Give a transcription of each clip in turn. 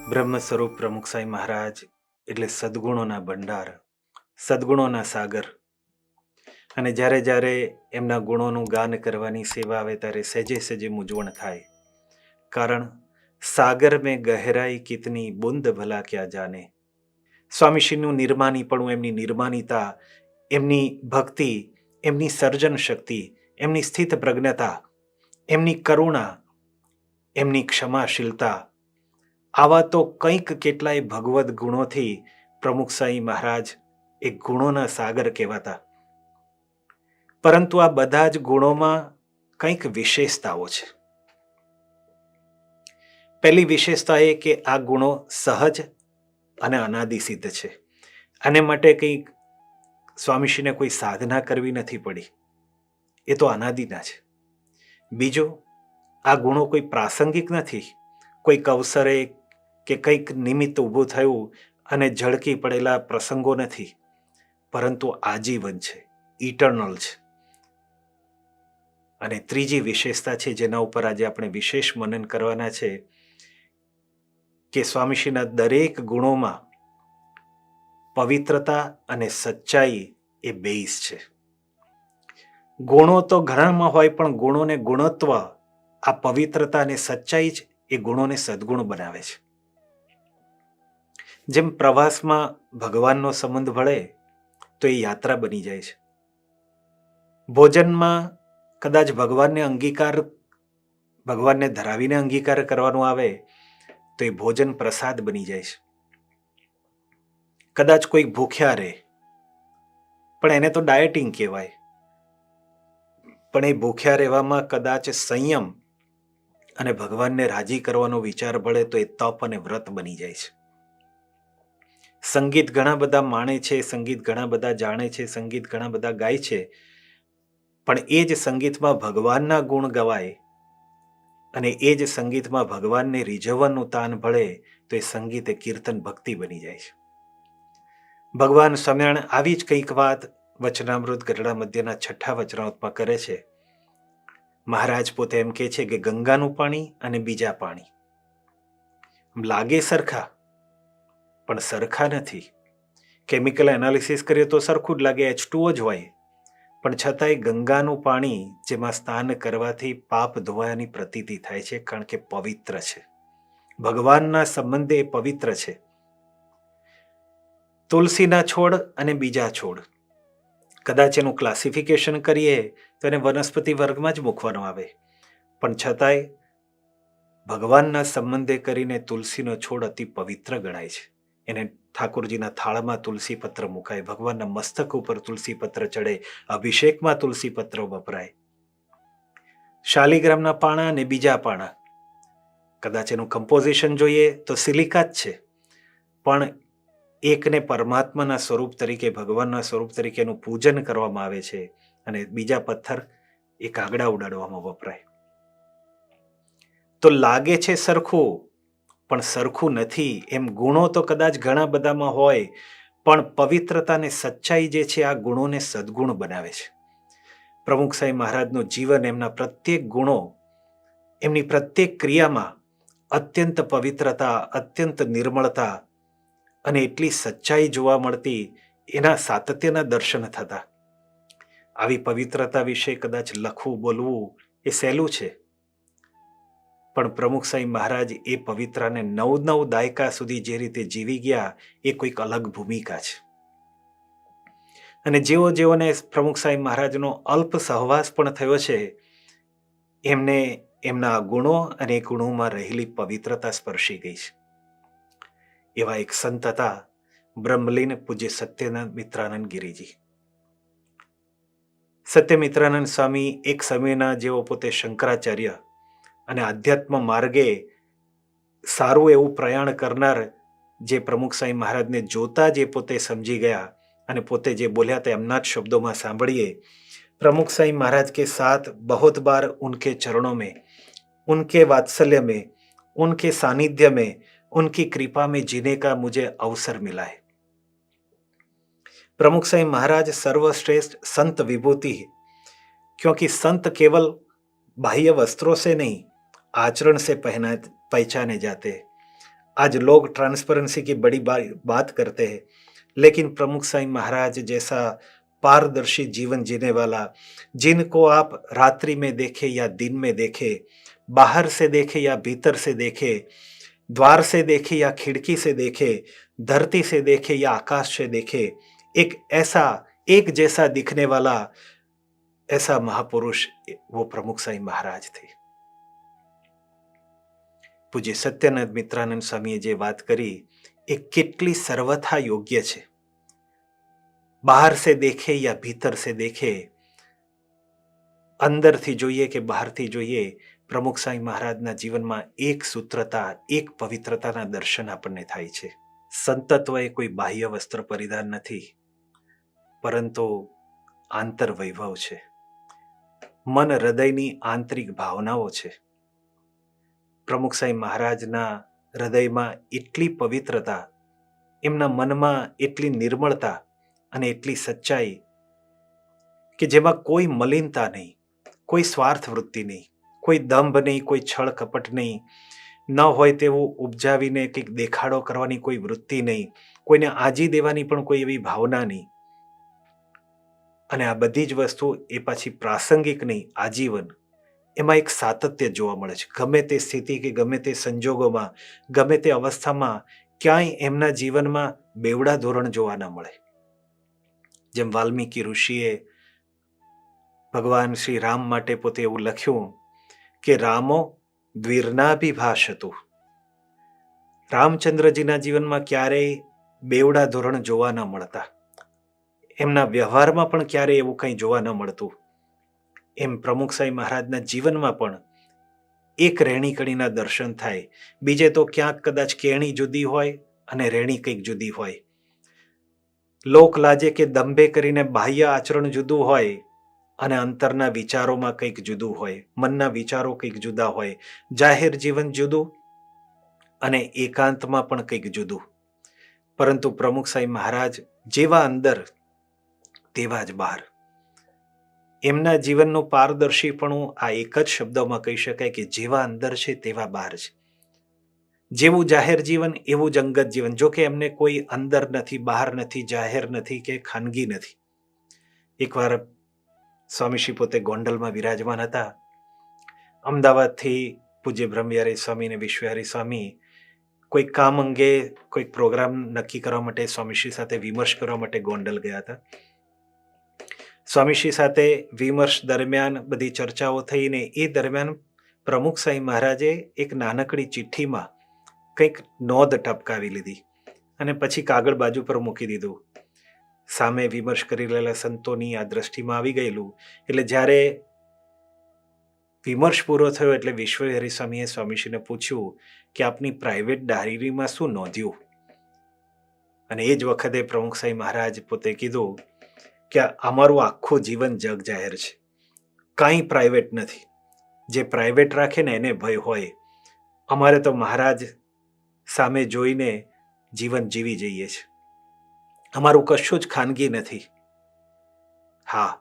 બ્રહ્મ સ્વરૂપ પ્રમુખ સાંઈ મહારાજ એટલે સદ્ગુણોના ભંડાર, સદ્ગુણોના સાગર. અને જ્યારે જ્યારે એમના ગુણોનું ગાન કરવાની સેવા આવે ત્યારે સહેજે સહેજે મૂંઝવણ થાય. કારણ સાગર મેં ગહેરાઈ કિતની બુંદ ભલા ક્યાં જાને. સ્વામીશ્રીનું નિર્માનીપણું, એમની નિર્માનિતા, એમની ભક્તિ, એમની સર્જન શક્તિ, એમની સ્થિત પ્રજ્ઞતા, એમની કરુણા, એમની ક્ષમાશીલતા, આવા તો કંઈક કેટલાય ભગવદ્ ગુણોથી પ્રમુખ સાંઈ મહારાજ એક ગુણોના સાગર કહેવાતા. પરંતુ આ બધા જ ગુણોમાં કંઈક વિશેષતાઓ છે. પહેલી વિશેષતા એ કે આ ગુણો સહજ અને અનાદિ સિદ્ધ છે. આને માટે કંઈક સ્વામીશ્રીને કોઈ સાધના કરવી નથી પડી, એ તો અનાદિના છે. બીજું, આ ગુણો કોઈ પ્રાસંગિક નથી, કોઈક અવસરે કે કંઈક નિમિત્ત ઊભું થયું અને ઝળકી પડેલા પ્રસંગો નથી, પરંતુ આજીવન છે, ઇટર્નલ છે. અને ત્રીજી વિશેષતા છે જેના ઉપર આજે આપણે વિશેષ મનન કરવાના છે કે સ્વામીશ્રીના દરેક ગુણોમાં પવિત્રતા અને સચ્ચાઈ એ બેઝ છે. ગુણો તો ઘણામાં હોય, પણ ગુણોને ગુણત્વ, આ પવિત્રતા અને સચ્ચાઈ જ એ ગુણોને સદ્ગુણ બનાવે છે. જેમ પ્રવાસમાં ભગવાનનો સંબંધ ભળે તો એ યાત્રા બની જાય છે. ભોજનમાં કદાચ ભગવાનને ધરાવીને અંગીકાર કરવાનો આવે તો એ ભોજન પ્રસાદ બની જાય છે. કદાચ કોઈક ભૂખ્યા રહે, પણ એને તો ડાયટિંગ કહેવાય, પણ એ ભૂખ્યા રહેવામાં કદાચ સંયમ અને ભગવાનને રાજી કરવાનો વિચાર ભળે તો એ તપ અને વ્રત બની જાય છે. સંગીત ઘણા બધા માણે છે, સંગીત ઘણા બધા જાણે છે, સંગીત ઘણા બધા ગાય છે, પણ એ જ સંગીતમાં ભગવાનના ગુણ ગવાય અને એ જ સંગીતમાં ભગવાનને રીઝવવાનું તાન ભળે તો એ સંગીત એ કીર્તન ભક્તિ બની જાય છે. ભગવાન સ્વામિનારાયણ આવી જ કંઈક વાત વચનામૃત ગઢડા મધ્યના 6 વચનામૃતમાં કરે છે. મહારાજ પોતે એમ કહે છે કે ગંગાનું પાણી અને બીજા પાણી લાગે સરખા, પણ સરખા નથી. કેમિકલ એનાલિસિસ કરીએ તો સરખું જ લાગે, H2O જ હોય, પણ છતાંય ગંગાનું પાણી જેમાં સ્નાન કરવાથી પાપ ધોવાયાની પ્રતીતિ થાય છે, કારણ કે પવિત્ર છે, ભગવાનના સંબંધે એ પવિત્ર છે. તુલસીના છોડ અને બીજા છોડ, કદાચ એનું ક્લાસિફિકેશન કરીએ તો એને વનસ્પતિ વર્ગમાં જ મૂકવાનો આવે, પણ છતાંય ભગવાનના સંબંધે કરીને તુલસીનો છોડ અતિ પવિત્ર ગણાય છે. એને ઠાકોરજીના થાળમાં તુલસી પત્ર મુકાય, ભગવાનના મસ્તક ઉપર તુલસી પત્ર ચડે, અભિષેકમાં તુલસી પત્ર વપરાય. શાલિગ્રામના પાણા અને બીજા પાણા, કદાચ એનું કમ્પોઝિશન જોઈએ તો સિલિકા જ છે, પણ એકને પરમાત્માના સ્વરૂપ તરીકે, ભગવાનના સ્વરૂપ તરીકે એનું પૂજન કરવામાં આવે છે, અને બીજા પથ્થર એ કાગડા ઉડાડવામાં વપરાય. તો લાગે છે સરખું, પણ સરખું નથી. એમ ગુણો તો કદાચ ઘણા બધામાં હોય, પણ પવિત્રતા અને સચ્ચાઈ જે છે આ ગુણોને સદ્ગુણ બનાવે છે. પ્રમુખ સાંઈ મહારાજનું જીવન, એમના પ્રત્યેક ગુણો, એમની પ્રત્યેક ક્રિયામાં અત્યંત પવિત્રતા, અત્યંત નિર્મળતા અને એટલી સચ્ચાઈ જોવા મળતી, એના સાતત્યના દર્શન થતા. આવી પવિત્રતા વિશે કદાચ લખવું, બોલવું એ સહેલું છે, પણ પ્રમુખ સાંઈ મહારાજ એ પવિત્રાને 9 દાયકા સુધી જે રીતે જીવી ગયા એ કોઈક અલગ ભૂમિકા છે. અને જેઓને પ્રમુખ સાંઈ મહારાજનો અલ્પ સહવાસ પણ થયો છે, એમને એમના ગુણો અને એ ગુણોમાં રહેલી પવિત્રતા સ્પર્શી ગઈ છે. એવા એક સંત હતા બ્રહ્મલીન પૂજ્ય સત્યનાથ મિત્રાનંદ ગિરિજી. સત્યમિત્રાનંદ સ્વામી એક સમયના, જેઓ પોતે શંકરાચાર્ય અને આધ્યાત્મ માર્ગે સારું એવું પ્રયાણ કરનાર, જે પ્રમુખ સાંઈ મહારાજને જોતા જે પોતે સમજી ગયા અને પોતે જે બોલ્યા તે એમના જ શબ્દોમાં સાંભળીએ. प्रमुख साईं महाराज के साथ बहुत बार उनके चरणों में, उनके वात्सल्य में, उनके सानिध्य में, उनकी कृपा में जीने का मुझे अवसर मिला है. प्रमुख साईं महाराज सर्वश्रेष्ठ संत विभूति है, क्योंकि संत केवल बाह्य वस्त्रों से नहीं, आचरण से पहचाने जाते हैं. आज लोग ट्रांसपेरेंसी की बड़ी बात करते हैं, लेकिन प्रमुख साईं महाराज जैसा पारदर्शी जीवन जीने वाला, जिनको आप रात्रि में देखे या दिन में देखे, बाहर से देखे या भीतर से देखे, द्वार से देखे या खिड़की से देखे, धरती से देखे या आकाश से देखे, एक ऐसा एक जैसा दिखने वाला ऐसा महापुरुष वो प्रमुख साईं महाराज थे। પૂજ્ય સત્યાનંદ મિત્રાનંદ સ્વામીએ જે વાત કરી એ કેટલી સર્વથા યોગ્ય છે। બહાર સે દેખે યા ભીતર સે દેખે, અંદરથી જોઈએ કે બહારથી જોઈએ, પ્રમુખ સાંઈ મહારાજના જીવનમાં એક સૂત્રતા, એક પવિત્રતાના દર્શન આપણને થાય છે। સંતત્વ એ કોઈ બાહ્ય વસ્ત્ર પરિધાન નથી, પરંતુ આંતર વૈભવ છે, મન હૃદયની આંતરિક ભાવનાઓ છે। પ્રમુખ સાંઈ મહારાજના હૃદયમાં એટલી પવિત્રતા, એમના મનમાં એટલી નિર્મળતા અને એટલી સચ્ચાઈ કે જેમાં કોઈ મલિનતા નહીં, કોઈ સ્વાર્થ વૃત્તિ નહીં, કોઈ દંભ નહીં, કોઈ છળ કપટ નહીં, ન હોય તેવું ઉપજાવીને કંઈક દેખાડો કરવાની કોઈ વૃત્તિ નહીં, કોઈને આજી દેવાની પણ કોઈ એવી ભાવના નહીં। અને આ બધી જ વસ્તુ એ પાછી પ્રાસંગિક નહીં, આજીવન, એમાં એક સાતત્ય જોવા મળે છે। ગમે તે સ્થિતિ કે ગમે તે સંજોગોમાં, ગમે તે અવસ્થામાં ક્યાંય એમના જીવનમાં બેવડા ધોરણ જોવા ન મળે। જેમ વાલ્મીકી ઋષિએ ભગવાન શ્રી રામ માટે પોતે એવું લખ્યું કે રામો દ્વિર્નાભિભાષતુ, રામચંદ્રજીના જીવનમાં ક્યારેય બેવડા ધોરણ જોવા ન મળતા, એમના વ્યવહારમાં પણ ક્યારેય એવું કંઈ જોવા ન મળતું। એમ પ્રમુખ સાંઈ મહારાજના જીવનમાં પણ એક રેણી કણીના દર્શન થાય। બીજે તો ક્યાંક કદાચ કેણી જુદી હોય અને રેણી કંઈક જુદી હોય, લોક લાજે કે દંભે કરીને બાહ્ય આચરણ જુદું હોય અને અંતરના વિચારોમાં કંઈક જુદું હોય, મનના વિચારો કંઈક જુદા હોય, જાહેર જીવન જુદું અને એકાંતમાં પણ કંઈક જુદું। પરંતુ પ્રમુખ સાંઈ મહારાજ જેવા અંદર તેવા જ બહાર। એમના જીવનનું પારદર્શીપણું આ એક જ શબ્દોમાં કહી શકાય કે જેવા અંદર છે તેવા બહાર છે। જેવું જાહેર જીવન એવું જ અંગત જીવન, જો કે એમને કોઈ અંદર નથી, બહાર નથી, જાહેર નથી કે ખાનગી નથી। એકવાર સ્વામીશ્રી પોતે ગોંડલમાં વિરાજમાન હતા। અમદાવાદથી પૂજ્ય બ્રહ્મવિહારી સ્વામી અને વિશ્વવિહારી સ્વામી કોઈ કામ અંગે કોઈક પ્રોગ્રામ નક્કી કરવા માટે સ્વામીશ્રી સાથે વિમર્શ કરવા માટે ગોંડલ ગયા હતા। સ્વામીશ્રી સાથે વિમર્શ દરમિયાન બધી ચર્ચાઓ થઈને એ દરમિયાન પ્રમુખ સાંઈ મહારાજે એક નાનકડી ચિઠ્ઠીમાં કંઈક નોંધ ટપકાવી લીધી અને પછી કાગળ બાજુ પર મૂકી દીધું। સામે વિમર્શ કરી રહેલા સંતોની આ દ્રષ્ટિમાં આવી ગયેલું એટલે જ્યારે વિમર્શ પૂરો થયો એટલે વિશ્વવિહારી સ્વામીએ સ્વામીશ્રીને પૂછ્યું કે આપની પ્રાઇવેટ ડાયરીમાં શું નોંધ્યું? અને એ જ વખતે પ્રમુખ સાંઈ મહારાજ પોતે કીધું કે અમારું આખું જીવન જગ જાહેર છે, કાંઈ પ્રાઇવેટ નથી। જે પ્રાઇવેટ રાખે ને એને ભય હોય, અમારે તો મહારાજ સામે જોઈને જીવન જીવી જઈએ છે, અમારું કશું જ ખાનગી નથી। હા,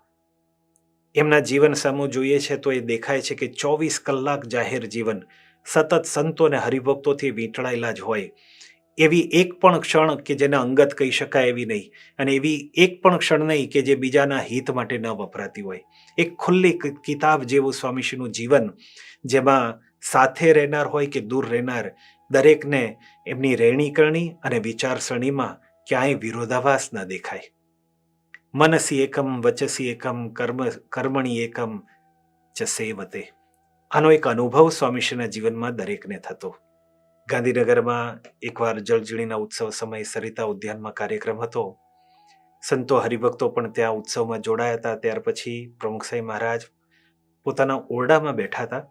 એમના જીવન સામું જોઈએ છે તો એ દેખાય છે કે 24 કલાક જાહેર જીવન સતત સંતો અને હરિભક્તોથી વીંટળાયેલા જ હોય। એવી એક પણ ક્ષણ કે જેને અંગત કહી શકાય એવી નહીં, અને એવી એક પણ ક્ષણ નહીં કે જે બીજાના હિત માટે ન વપરાતી હોય। એક ખુલ્લી કિતાબ જેવું સ્વામીશ્રીનું જીવન, જેમાં સાથે રહેનાર હોય કે દૂર રહેનાર, દરેકને એમની રહેણી કરણી અને વિચારસરણીમાં ક્યાંય વિરોધાભાસ ન દેખાય। મનસી એકમ વચસી એકમ કર્મણી એકમ ચ સેવતે, આનો એક અનુભવ સ્વામીશ્રીના જીવનમાં દરેકને થતો। ગાંધીનગરમાં એકવાર જળઝીણીના ઉત્સવ સમયે સરિતા ઉદ્યાનમાં કાર્યક્રમ હતો। સંતો હરિભક્તો પણ ત્યાં ઉત્સવમાં જોડાયા હતા। ત્યાર પછી પ્રમુખ સાંઈ મહારાજ પોતાના ઓરડામાં બેઠા હતા।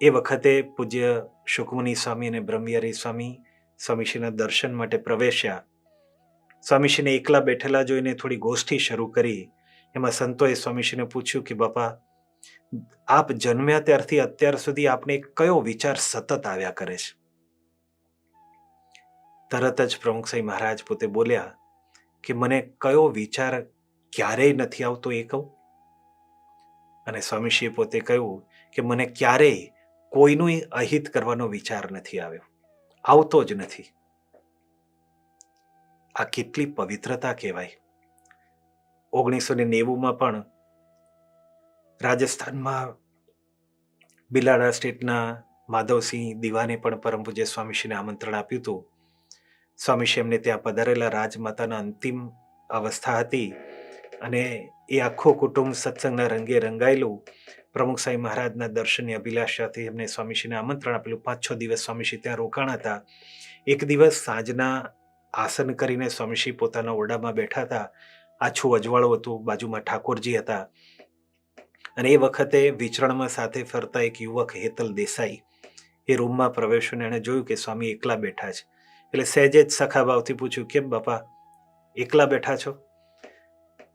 એ વખતે પૂજ્ય શુકમુનિ સ્વામી અને બ્રહ્મવિહારી સ્વામી સ્વામીશ્રીના દર્શન માટે પ્રવેશ્યા। સ્વામીશ્રીને એકલા બેઠેલા જોઈને થોડી ગોષ્ઠી શરૂ કરી। એમાં સંતોએ સ્વામીશ્રીને પૂછ્યું કે બાપા, આપ જન્મ્યા ત્યારથી અત્યાર સુધી આપને કયો વિચાર સતત આવ્યા કરે છે? તરત જ પ્રમુખ સાંઈ મહારાજ પોતે બોલ્યા કે મને કયો વિચાર ક્યારેય નથી આવતો એ કહું? અને સ્વામીશ્રીએ પોતે કહ્યું કે મને ક્યારેય કોઈનું અહિત કરવાનો વિચાર નથી આવ્યો। આવતો જ નથી. આ કેટલી પવિત્રતા કહેવાય. 1990માં પણ રાજસ્થાનમાં બિલાડા સ્ટેટના માધવસિંહ દિવાને પણ પરમ પૂજ્ય સ્વામીશ્રીને આમંત્રણ આપ્યું હતું. સ્વામીશ્રી એમને ત્યાં પધારેલા. રાજમાતાના અંતિમ અવસ્થા હતી અને એ આખો કુટુંબ સત્સંગના રંગે રંગાયેલું. પ્રમુખ સાંઈ મહારાજના દર્શનની અભિલાષાથી એમને સ્વામીશ્રીને આમંત્રણ આપેલું. 5-6 દિવસ સ્વામીશ્રી ત્યાં રોકાણા હતા. એક દિવસ સાંજના આસન કરીને સ્વામીશ્રી પોતાના ઓરડામાં બેઠા હતા. આછું અજવાળું હતું, બાજુમાં ઠાકોરજી હતા અને એ વખતે વિચરણમાં સાથે ફરતા એક યુવક હેતલ દેસાઈ એ રૂમમાં પ્રવેશ્યો. એણે જોયું કે સ્વામી એકલા બેઠા છે. એટલે સહેજે જ સખાભાવથી પૂછ્યું, કેમ બાપા એકલા બેઠા છો?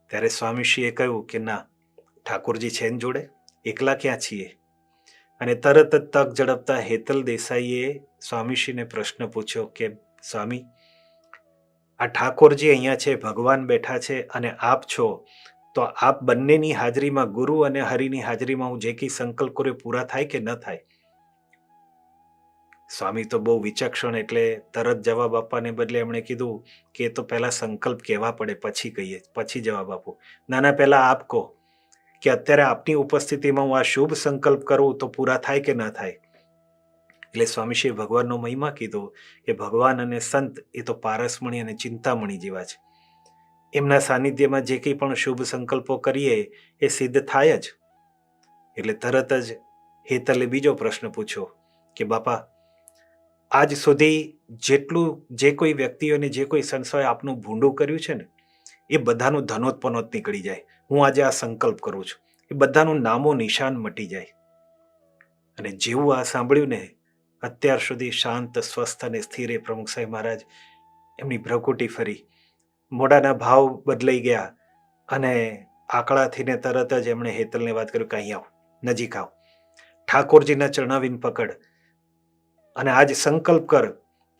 ત્યારે સ્વામીશ્રીએ કહ્યું કે ના, ઠાકોરજી છે ને જોડે, એકલા ક્યાં છીએ? અને તરત જ તક ઝડપતા હેતલ દેસાઈએ સ્વામીશ્રીને પ્રશ્ન પૂછ્યો કે સ્વામી, આ ઠાકોરજી અહીંયા છે, ભગવાન બેઠા છે અને આપ છો, તો આપ બંનેની હાજરીમાં, ગુરુ અને હરિની હાજરીમાં હું જે કંઈ સંકલ્પ કર્યો પૂરા થાય કે ન થાય? સ્વામી તો બહુ વિચક્ષણ, એટલે તરત જવાબ આપવાને બદલે એમણે કીધું કે એ તો પહેલા સંકલ્પ કહેવા પડે, પછી કહીએ, પછી જવાબ આપો. નાના પહેલા આપ કહો કે અત્યારે આપની ઉપસ્થિતિમાં હું આ શુભ સંકલ્પ કરું તો પૂરા થાય કે ન થાય? એટલે સ્વામીશ્રીએ ભગવાનનો મહિમા કીધો કે ભગવાન અને સંત એ તો પારસમણી અને ચિંતામણી જેવા છે. એમના સાનિધ્યમાં જે કંઈ પણ શુભ સંકલ્પો કરીએ એ સિદ્ધ થાય જ. એટલે તરત જ હેતલે બીજો પ્રશ્ન પૂછ્યો કે બાપા, આજ સુધી જેટલું જે કોઈ વ્યક્તિઓને, જે કોઈ સંસ્થાએ આપનું ભૂંડું કર્યું છે ને, એ બધાનું ધનોત્પનોત નીકળી જાય. હું આજે આ સંકલ્પ કરું છું, એ બધાનું નામો નિશાન મટી જાય. અને જેવું આ સાંભળ્યું ને, અત્યાર સુધી શાંત, સ્વસ્થ અને સ્થિર એ પ્રમુખ સાહેબ મહારાજ, એમની ભ્રકુટી ફરી, મોઢાના ભાવ બદલાઈ ગયા અને આકળાથી ને તરત જ એમણે હેતલને વાત કર્યું કે અહીં આવ, નજીક આવ, ઠાકોરજીના ચરણાવીન પકડ અને આજ સંકલ્પ કર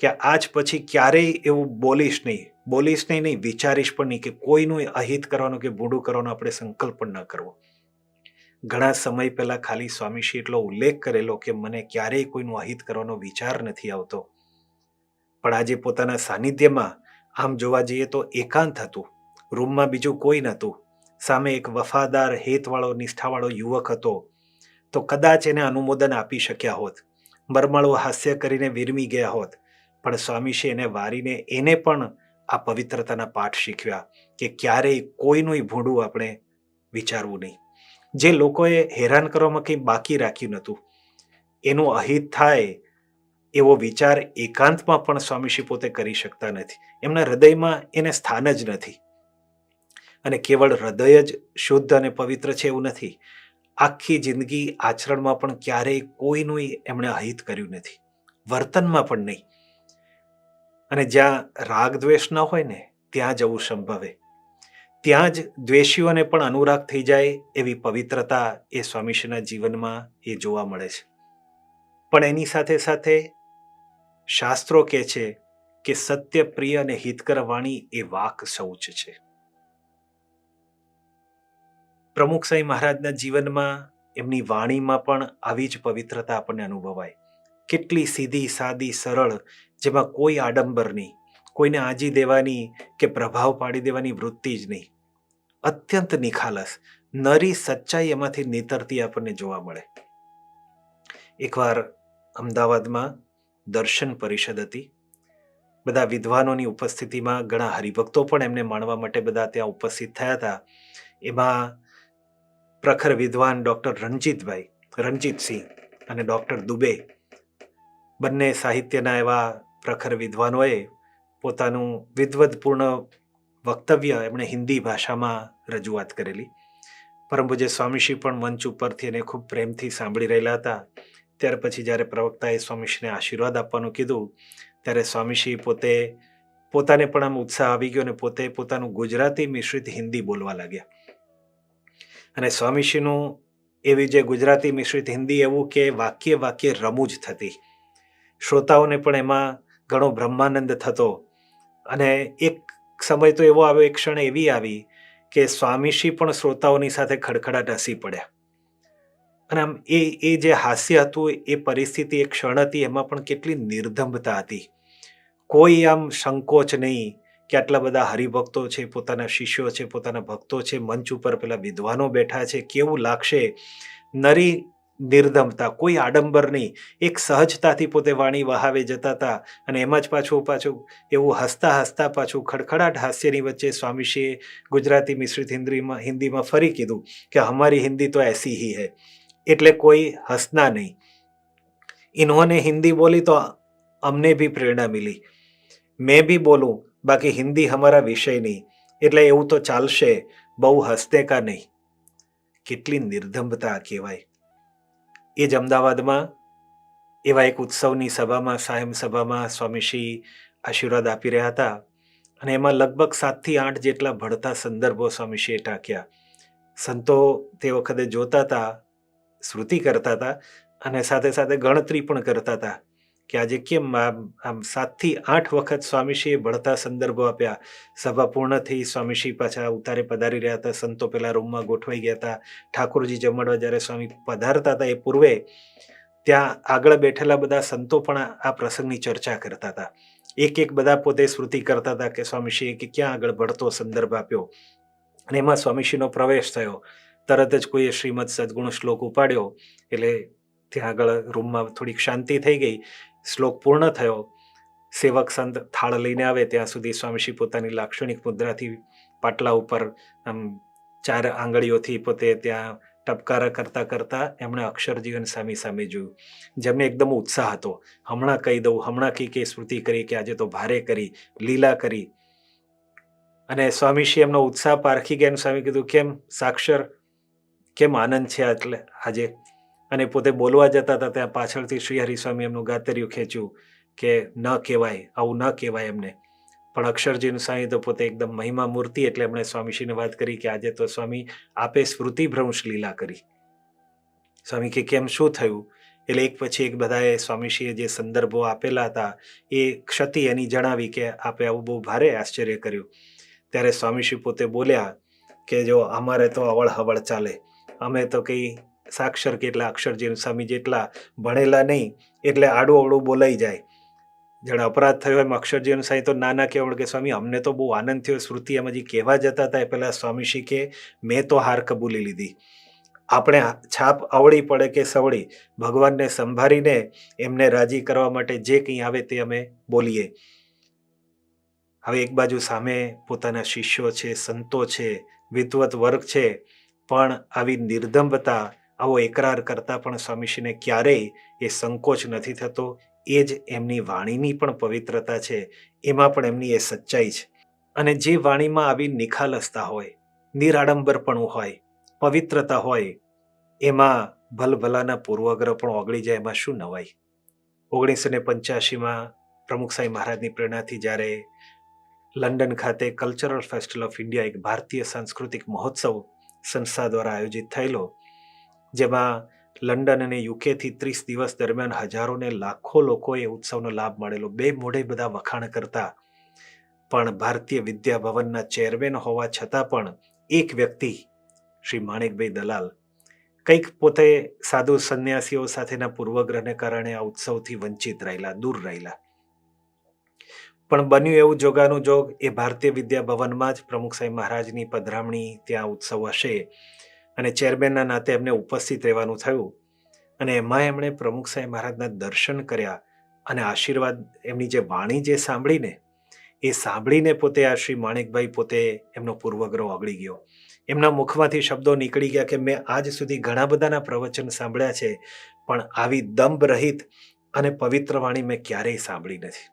કે આજ પછી ક્યારેય એવું બોલીશ નહીં, વિચારીશ પણ નહીં કે કોઈનું અહિત કરવાનું કે ભૂંડું કરવાનું આપણે સંકલ્પ પણ ન કરવો. ઘણા સમય પહેલા ખાલી સ્વામીશ્રી એટલો ઉલ્લેખ કરેલો કે મને ક્યારેય કોઈનું અહિત કરવાનો વિચાર નથી આવતો, પણ આજે પોતાના સાનિધ્યમાં આમ જોવા જઈએ તો એકાંત હતું, રૂમમાં બીજું કોઈ નહોતું, સામે એક વફાદાર, હેતવાળો, નિષ્ઠાવાળો યુવક હતો, તો કદાચ એને અનુમોદન આપી શક્યા હોત, મરમાળું હાસ્ય કરીને વિરમી ગયા હોત, પણ સ્વામીશ્રી એને વારીને એને પણ આ પવિત્રતાના પાઠ શીખવ્યા કે ક્યારેય કોઈનું ભૂંડું આપણે વિચારવું નહીં. જે લોકોએ હેરાન કરવામાં કંઈ બાકી રાખ્યું નહોતું, એનું અહિત થાય એવો વિચાર એકાંતમાં પણ સ્વામીશ્રી પોતે કરી શકતા નથી. એમના હૃદયમાં એને સ્થાન જ નથી. અને કેવળ હૃદય જ શુદ્ધ અને પવિત્ર છે એવું નથી, આખી જિંદગી આચરણમાં પણ ક્યારેય કોઈનું એમણે અહિત કર્યું નથી, વર્તનમાં પણ નહીં. અને જ્યાં રાગ દ્વેષ ન હોય ને, ત્યાં જવું સંભવે, ત્યાં જ દ્વેષીઓને પણ અનુરાગ થઈ જાય એવી પવિત્રતા એ સ્વામીશ્રીના જીવનમાં એ જોવા મળે છે. પણ એની સાથે સાથે શાસ્ત્રો કહે છે કે સત્ય, પ્રિય અને હિતકર વાણી એ વાક શૌચ છે. પ્રમુખ સાંઈ મહારાજના જીવનમાં, એમની વાણીમાં પણ આવી જ પવિત્રતા આપણને અનુભવાય. કેટલી સીધી, સાદી, સરળ, જેમાં કોઈ આડંબર નહીં, કોઈને આજી દેવાની કે પ્રભાવ પાડી દેવાની વૃત્તિ જ નહીં. અત્યંત નિખાલસ, નરી સચ્ચાઈ એમાંથી નીતરતી આપણને જોવા મળે. એકવાર અમદાવાદમાં દર્શન પરિષદ હતી. બધા વિદ્વાનોની ઉપસ્થિતિમાં ઘણા હરિભક્તો પણ એમને માણવા માટે બધા ત્યાં ઉપસ્થિત થયા હતા. એમાં પ્રખર વિદ્વાન ડૉક્ટર રણજીતસિંહ અને ડૉક્ટર દુબે, બંને સાહિત્યના એવા પ્રખર વિદ્વાનોએ પોતાનું વિદ્વત્પૂર્ણ વક્તવ્ય એમણે હિન્દી ભાષામાં રજૂઆત કરેલી. પરમ પૂજ્ય સ્વામીશ્રી પણ મંચ ઉપરથી એને ખૂબ પ્રેમથી સાંભળી રહેલા હતા. ત્યાર પછી જ્યારે પ્રવક્તાએ સ્વામીશ્રીને આશીર્વાદ આપવાનું કીધું, ત્યારે સ્વામીશ્રી પોતાને પણ આમ ઉત્સાહ આવી ગયો અને પોતે પોતાનું ગુજરાતી મિશ્રિત હિન્દી બોલવા લાગ્યા. અને સ્વામીશ્રીનું એવી જે ગુજરાતી મિશ્રિત હિન્દી એવું કે વાક્ય રમૂજ થતી, શ્રોતાઓને પણ એમાં ઘણો બ્રહ્માનંદ થતો. અને એક સમય તો એવો આવ્યો, એક ક્ષણ એવી આવી કે સ્વામીશ્રી પણ શ્રોતાઓની સાથે ખડખડાટ હસી પડ્યા. અને આમ એ જે હાસ્ય હતું, એ પરિસ્થિતિ, એક ક્ષણ હતી, એમાં પણ કેટલી નિર્દંભતા હતી. કોઈ આમ સંકોચ નહીં કે આટલા બધા હરિભક્તો છે, પોતાના શિષ્યો છે, પોતાના ભક્તો છે, મંચ ઉપર પેલા વિદ્વાનો બેઠા છે, કેવું લાગશે. નરી નિર્દમતા, કોઈ આડંબર નહીં, એક સહજતાથી પોતે વાણી વહાવે જતા હતા. અને એમાં જ પાછું એવું હસતા હસતા પાછું ખડખડાટ હાસ્યની વચ્ચે સ્વામીશ્રીએ ગુજરાતી મિશ્રિત હિન્દીમાં ફરી કીધું કે હમારી હિન્દી તો એસી હી હૈ. એટલે કોઈ હસના નહીં. इन्होंने हिंदी बोली तो हमने भी प्रेरणा मिली. मैं भी बोलूं, बाकी हिंदी हमारा विषय नहीं, એટલે એવું તો ચાલશે, બહુ હસતે કા નહીં. કેટલી નિર્દંભતા કહેવાય. એ જ અમદાવાદમાં એવા એક ઉત્સવની સભામાં, સાયમ સભામાં સ્વામીશ્રી આશીર્વાદ આપી રહ્યા હતા. અને એમાં લગભગ 7 થી 8 જેટલા ભળતા સંદર્ભો સ્વામીશ્રીએ ટાંક્યા. સંતો તે વખતે જોતા હતા, શ્રુતિ કરતા હતા અને સાથે સાથે ગણતરી પણ કરતા હતા કે આજે કેમ આમ 7 થી 8 વખત સ્વામીશ્રીએ ભળતા સંદર્ભો આપ્યા. સભા પૂર્ણ થઈ, સ્વામીશ્રી પાછા ઉતારે પધારી રહ્યા હતા. સંતો પેલા રૂમમાં ગોઠવાઈ ગયા હતા. ઠાકોરજી જમણવા જ્યારે સ્વામી પધારતા હતા એ પૂર્વે ત્યાં આગળ બેઠેલા બધા સંતો પણ આ પ્રસંગની ચર્ચા કરતા હતા. એક બધા પોતે શ્રુતિ કરતા હતા કે સ્વામીશ્રીએ કે ક્યાં આગળ ભળતો સંદર્ભ આપ્યો. અને એમાં સ્વામીશ્રીનો પ્રવેશ થયો. તરત જ કોઈએ શ્રીમદ સદગુણ શ્લોક ઉપાડ્યો. એટલે ત્યાં આગળ રૂમમાં થોડીક શાંતિ થઈ ગઈ. શ્લોક પૂર્ણ થયો. સેવક સંત થાળ લઈને આવે ત્યાં સુધી સ્વામીશ્રી પોતાની લાક્ષણિક મુદ્રાથી પાટલા ઉપર આમ 4 આંગળીઓથી પોતે ત્યાં ટપકારા કરતા કરતા એમણે અક્ષરજીવન સામે જોયું. જેમને એકદમ ઉત્સાહ હતો. હમણાં કહી દઉં, હમણાં કે સ્મૃતિ કરી કે આજે તો ભારે કરી, લીલા કરી. અને સ્વામીશ્રી એમનો ઉત્સાહ પારખી ગયા. સ્વામી કીધું, કેમ સાક્ષર, કેમ આનંદ છે એટલે આજે? અને પોતે બોલવા જતા હતા ત્યાં પાછળથી શ્રી હરિસ્વામી એમનું ગાતર્યું ખેંચ્યું કે ન કહેવાય, આવું ન કહેવાય એમને. પણ અક્ષરજીનું સ્વામી તો પોતે એકદમ મહિમા મૂર્તિ, એટલે એમણે સ્વામીશ્રીને વાત કરી કે આજે તો સ્વામી આપે સ્મૃતિભ્રંશ લીલા કરી. સ્વામી કે કેમ, શું થયું? એટલે એક પછી એક બધાએ સ્વામીશ્રીએ જે સંદર્ભો આપેલા હતા એ ક્ષતિ એની જણાવી કે આપે આવું બહુ ભારે આશ્ચર્ય કર્યું. ત્યારે સ્વામીશ્રી પોતે બોલ્યા કે જો અમારે તો અવળ હવળ ચાલે, અમે તો કંઈ સાક્ષર કે એટલા અક્ષરજીનું સ્વામી જેટલા ભણેલા નહીં, એટલે આડું અવળું બોલાઈ જાય. જેણે અપરાધ થયો એમ અક્ષરજીનું સ્વામી તો નાના કહેવડ કે સ્વામી અમને તો બહુ આનંદ થયો, શ્રુતિ એમ હજી કહેવા જતા હતા એ પહેલાં સ્વામીશ્રી કે મેં તો હાર કબૂલી લીધી. આપણે છાપ અવળી પડે કે સવળી, ભગવાનને સંભાળીને એમને રાજી કરવા માટે જે કંઈ આવે તે અમે બોલીએ. હવે એક બાજુ સામે પોતાના શિષ્યો છે, સંતો છે, વિદ્વત વર્ગ છે, પણ આવી નિર્દંભતા, આવો એકરાર કરતા પણ સ્વામીશ્રીને ક્યારેય એ સંકોચ નથી થતો. એ જ એમની વાણીની પણ પવિત્રતા છે, એમાં પણ એમની એ સચ્ચાઈ છે. અને જે વાણીમાં આવી નિખાલસતા હોય, નિરાડંબરપણું હોય, પવિત્રતા હોય, એમાં ભલભલાના પૂર્વગ્રહ પણ ઓગળી જાય. એમાં શું નવાય? 1985માં પ્રમુખ સાંઈ મહારાજની પ્રેરણાથી જ્યારે લંડન ખાતે કલ્ચરલ ફેસ્ટિવલ ઓફ ઇન્ડિયા, એક ભારતીય સાંસ્કૃતિક મહોત્સવ સંસ્થા દ્વારા આયોજિત થયેલો, જેમાં લંડન અને યુકેથી 30 દિવસ દરમિયાન હજારો ને લાખો લોકોએ ઉત્સવનો લાભ મળેલો. 2 મોઢે બધા વખાણ કરતા, પણ ભારતીય વિદ્યા ભવનના ચેરમેન હોવા છતાં પણ એક વ્યક્તિ, શ્રી માણેકભાઈ દલાલ, કંઈક પોતે સાધુ સંન્યાસીઓ સાથેના પૂર્વગ્રહને કારણે આ ઉત્સવથી વંચિત રહેલા, દૂર રહેલા. પણ બન્યું એવું જોગાનું જોગ, એ ભારતીય વિદ્યા ભવનમાં જ પ્રમુખ સાંઈ મહારાજની પધરામણી ત્યાં ઉત્સવ હશે અને ચેરમેનના નાતે એમને ઉપસ્થિત રહેવાનું થયું. અને એમાં એમણે પ્રમુખ સાંઈ મહારાજના દર્શન કર્યા અને આશીર્વાદ, એમની જે વાણી જે સાંભળીને, એ સાંભળીને પોતે આ શ્રી માણેકભાઈ પોતે એમનો પૂર્વગ્રહ ઓગળી ગયો. એમના મુખમાંથી શબ્દો નીકળી ગયા કે મેં આજ સુધી ઘણા બધાના પ્રવચન સાંભળ્યા છે, પણ આવી દંભ રહિત અને પવિત્ર વાણી મેં ક્યારેય સાંભળી નથી.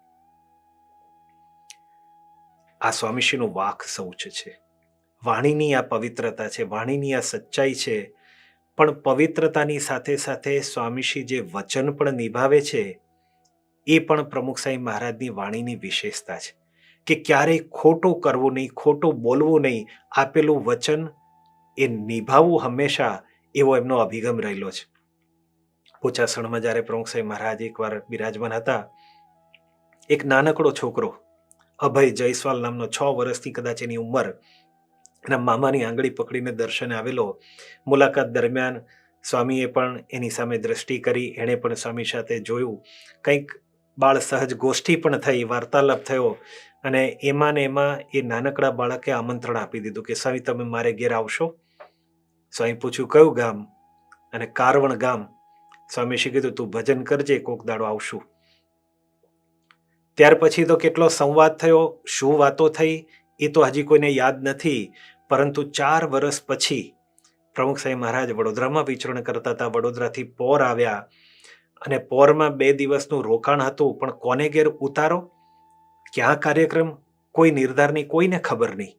આ સ્વામીશ્રીનું વાક શૌચ છે. વાણીની આ પવિત્રતા છે, વાણીની આ સચ્ચાઈ છે. પણ પવિત્રતાની સાથે સાથે સ્વામીશ્રી જે વચન પણ નિભાવે છે, એ પણ પ્રમુખ સાંઈ મહારાજની વાણીની વિશેષતા છે કે ક્યારેય ખોટું કરવું નહીં, ખોટું બોલવું નહીં, આપેલું વચન એ નિભાવવું હંમેશા, એવો એમનો અભિગમ રહેલો છે. પોચાસણમાં જ્યારે પ્રમુખ સાંઈ મહારાજ એકવાર બિરાજમાન હતા, એક નાનકડો છોકરો અભય જયસ્વાલ નામનો, 6 વર્ષની કદાચ એની ઉંમર, એના મામાની આંગળી પકડીને દર્શને આવેલો. મુલાકાત દરમિયાન સ્વામીએ પણ એની સામે દ્રષ્ટિ કરી, એણે પણ સ્વામી સાથે જોયું. કંઈક બાળ સહજ ગોષ્ઠી પણ થઈ, વાર્તાલાપ થયો, અને એમાં ને એમાં એ નાનકડા બાળકે આમંત્રણ આપી દીધું કે સ્વામી તમે મારે ઘેર આવશો. સ્વામી પૂછ્યું કયું ગામ? અને કારવણ ગામ. સ્વામીશ્રી કીધું તું ભજન કરજે, કોક દાડો આવશું. ત્યાર પછી તો કેટલો સંવાદ થયો, શું વાતો થઈ એ તો હજી કોઈને યાદ નથી. પરંતુ 4 વર્ષ પછી પ્રમુખ સાહેબ મહારાજ વડોદરામાં વિચરણ કરતા હતા. વડોદરાથી પોર આવ્યા, અને પોરમાં 2 દિવસનું રોકાણ હતું. પણ કોને ઘેર ઉતારો, ક્યાં કાર્યક્રમ, કોઈ નિર્ધારની કોઈને ખબર નહીં.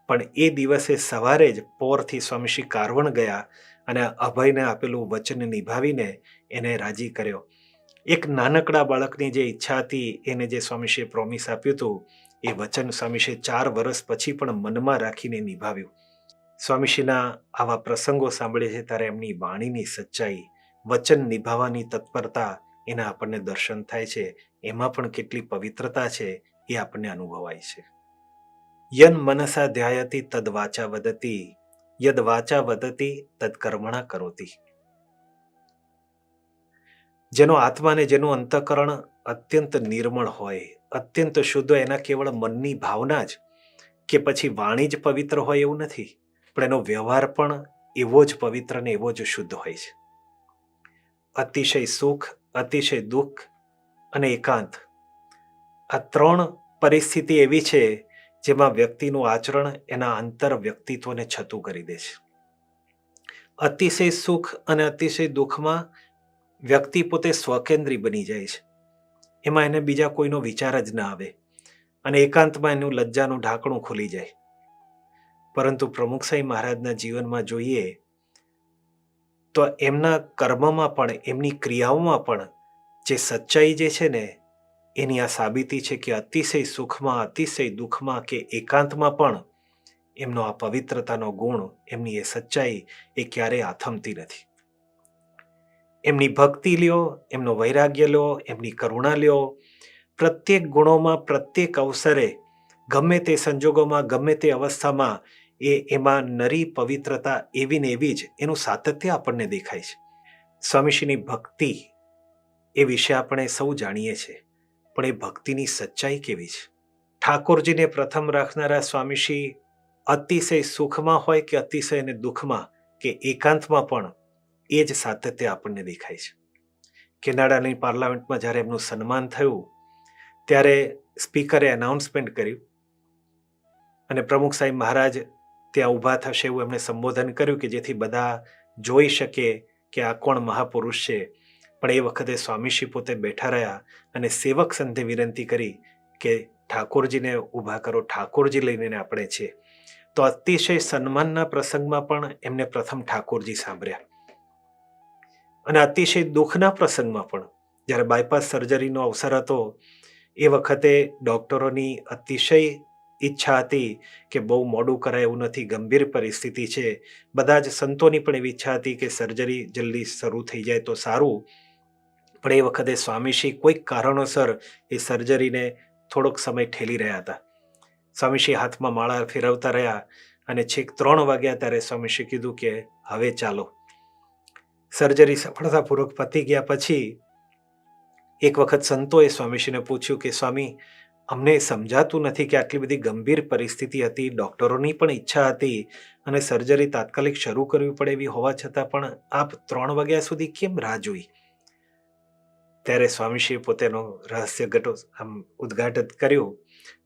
પણ એ દિવસે સવારે જ પોરથી સ્વામીશ્રી કારવણ ગયા, અને અભયને આપેલું વચન નિભાવીને એને રાજી કર્યો. એક નાનકડા બાળકની જે ઈચ્છા હતી, એને જે સ્વામીશ્રીએ પ્રોમિસ આપ્યું હતું, એ વચન સ્વામીશ્રીએ 4 વર્ષ પછી પણ મનમાં રાખીને નિભાવ્યું. સ્વામીશ્રીના આવા પ્રસંગો સાંભળે છે ત્યારે એમની વાણીની સચ્ચાઈ, વચન નિભાવવાની તત્પરતા, એના આપણને દર્શન થાય છે. એમાં પણ કેટલી પવિત્રતા છે એ આપણને અનુભવાય છે. યન મનસા ધ્યાયતિ તદ વાચા વદતી, યદ વાચા વદતી તદ કર્મણા કરોતી. જેનો આત્મા ને જેનું અંતઃકરણ અત્યંત નિર્મળ હોય, અત્યંત શુદ્ધ, એના કેવળ મનની ભાવના જ કે પછી વાણી જ પવિત્ર હોય એવું નથી, પણ એનો વ્યવહાર પણ એવો જ પવિત્ર ને એવો જ શુદ્ધ હોય છે. અતિશય સુખ, અતિશય દુઃખ અને એકાંત, આ 3 પરિસ્થિતિ એવી છે જેમાં વ્યક્તિનું આચરણ એના અંતર વ્યક્તિત્વને છતું કરી દે છે. અતિશય સુખ અને અતિશય દુઃખમાં વ્યક્તિ પોતે સ્વકેન્દ્રી બની જાય છે. એમાં એને બીજા કોઈનો વિચાર જ ના આવે, અને એકાંતમાં એનું લજ્જાનું ઢાંકણું ખુલી જાય. પરંતુ પ્રમુખ સાહેબ મહારાજના જીવનમાં જોઈએ તો એમના કર્મમાં પણ, એમની ક્રિયાઓમાં પણ જે સચ્ચાઈ જે છે ને, એની આ સાબિતી છે કે અતિશય સુખમાં, અતિશય દુઃખમાં કે એકાંતમાં પણ એમનો આ પવિત્રતાનો ગુણ, એમની એ સચ્ચાઈ એ ક્યારેય આથમતી નથી. એમની ભક્તિ લ્યો, એમનો વૈરાગ્ય લ્યો, એમની કરુણા લ્યો, પ્રત્યેક ગુણોમાં, પ્રત્યેક અવસરે, ગમે તે સંજોગોમાં, ગમે તે અવસ્થામાં એમાં નરી પવિત્રતા એવી ને એવી જ, એનું સાતત્ય આપણને દેખાય છે. સ્વામીશ્રીની ભક્તિ એ વિશે આપણે સૌ જાણીએ છીએ, પણ એ ભક્તિની સચ્ચાઈ કેવી છે? ઠાકોરજીને પ્રથમ રાખનારા સ્વામીશ્રી અતિશય સુખમાં હોય કે અતિશય અને દુઃખમાં કે એકાંતમાં પણ એ જ સાતત્ય આપણને દેખાય છે. કેનેડાની પાર્લામેન્ટમાં જ્યારે એમનું સન્માન થયું ત્યારે સ્પીકરે એનાઉન્સમેન્ટ કર્યું, અને પ્રમુખ સાહેબ મહારાજ ત્યાં ઊભા થશે એવું એમણે સંબોધન કર્યું કે જેથી બધા જોઈ શકે કે આ કોણ મહાપુરુષ છે. પણ એ વખતે સ્વામીશ્રી પોતે બેઠા રહ્યા અને સેવક સંઘે વિનંતી કરી કે ઠાકોરજીને ઊભા કરો, ઠાકોરજી લઈને આપણે છે. તો અતિશય સન્માનના પ્રસંગમાં પણ એમને પ્રથમ ઠાકોરજી સાંભળ્યા, અને અતિશય દુઃખના પ્રસંગમાં પણ, જ્યારે બાયપાસ સર્જરીનો અવસર હતો એ વખતે ડોક્ટરોની અતિશય ઈચ્છા હતી કે બહુ મોડું કરાય એવું નથી, ગંભીર પરિસ્થિતિ છે. બધા જ સંતોની પણ એવી ઈચ્છા હતી કે સર્જરી જલ્દી શરૂ થઈ જાય તો સારું. પણ એ વખતે સ્વામીશ્રી કોઈક કારણોસર એ સર્જરીને થોડોક સમય ઠેલી રહ્યા હતા. સ્વામીશ્રી હાથમાં માળા ફેરવતા રહ્યા, અને છેક 3 વાગ્યા ત્યારે સ્વામીશ્રી કીધું કે હવે ચાલો. સર્જરી સફળતાપૂર્વક પતી ગયા પછી એક વખત સંતોએ સ્વામીશ્રીને પૂછ્યું કે સ્વામી, અમને સમજાતું નથી કે આટલી બધી ગંભીર પરિસ્થિતિ હતી, ડોક્ટરોની પણ ઈચ્છા હતી અને સર્જરી તાત્કાલિક શરૂ કરવી પડે એવી હોવા છતાં પણ આપ 3 વાગ્યા સુધી કેમ રાહ જોઈ? ત્યારે સ્વામીશ્રીએ પોતાનો રહસ્ય ઉદ્ઘાટન કર્યું.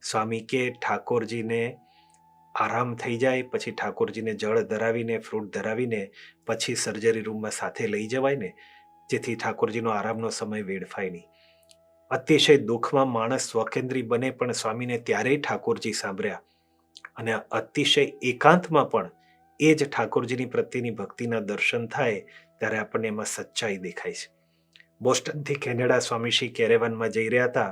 સ્વામી કે ઠાકોરજીને આરામ થઈ જાય પછી ઠાકોરજીને જળ ધરાવીને, ફ્રૂટ ધરાવીને પછી સર્જરી રૂમમાં સાથે લઈ જવાય ને, જેથી ઠાકોરજીનો આરામનો સમય વેડફાય નહીં. અતિશય દુઃખમાં માણસ સ્વકેન્દ્રી બને, પણ સ્વામીને ત્યારેય ઠાકોરજી સાંભળ્યા, અને અતિશય એકાંતમાં પણ એ જ ઠાકોરજીની પ્રત્યેની ભક્તિના દર્શન થાય ત્યારે આપણને એમાં સચ્ચાઈ દેખાય છે. બોસ્ટનથી કેનેડા સ્વામીશ્રી કેરેવનમાં જઈ રહ્યા હતા.